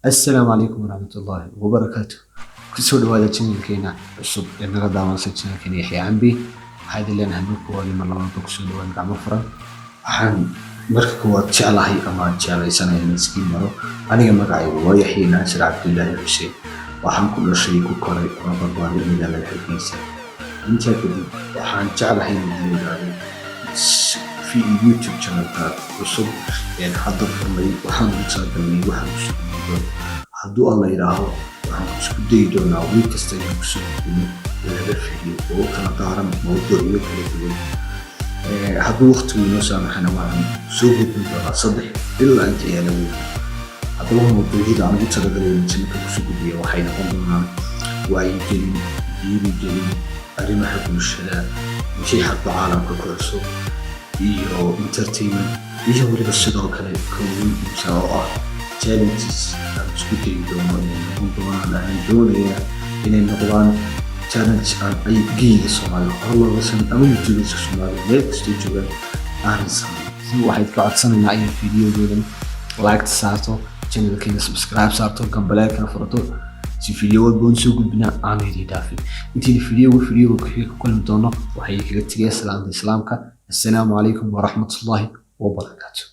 السلام عليكم ورحمة الله وبركاته. كسر هذا channel كينا عصب إننا دعونا channel كينا يحيى عنبي. هذا اللي أنا هنوك هو اللي مرة بكسر دوان قام مفرم. عن مركب هو تعالى هي أمان تعالى سنة المسكين مرة. أنا يوم قاعد ويحيى ناصر عبد الله الحسين. وحن كل شيء كقري رمضان من على الحديثة. أنت كده وحن تعالى هي من في يوتيوب channel عصب يعني حضر فرمي وحن بتصادمني وحن hadduu alla yidhaaho waxaan isku dayi doonaa wiil kasta inaan kusoo gudbino laba fiidyo oo kala daaran mawduucyo kala duwan hadduu waqtigu inoo saamaxana waxaan soo gudbin doonaa 3 ilaa inta yaala weyn haddaba mawduucyada aan ugu talagalay channelka kusoo gudbiya waxay noqon doonaan wacyigelin dhiirigelin arrimaha bulshada wixii hadba caalamka ku cusub iyo entertainment iyo weliba sidoo kale community oo ah challenges aan isku dayi doono inay noqon doonaan aan doonayaa inay noqdaan challenge aan ay geyiga Soomaaliya hor looga sameeyo ama YouTubeka Soomaaliya meel kastoo joogaan aanan samayn si waxaad ka codsanaynaa in fiidiyoodan like saarto channelkeena subscribe saarto gambaleelkana furato si fiidyo walba soo gudbina aan idin dhaafin intii fiidyo ka kulmi doono waxay kaga tagay salaanta islaamka assalaamu calaykum wa rahmatullaahi wa barakaatuh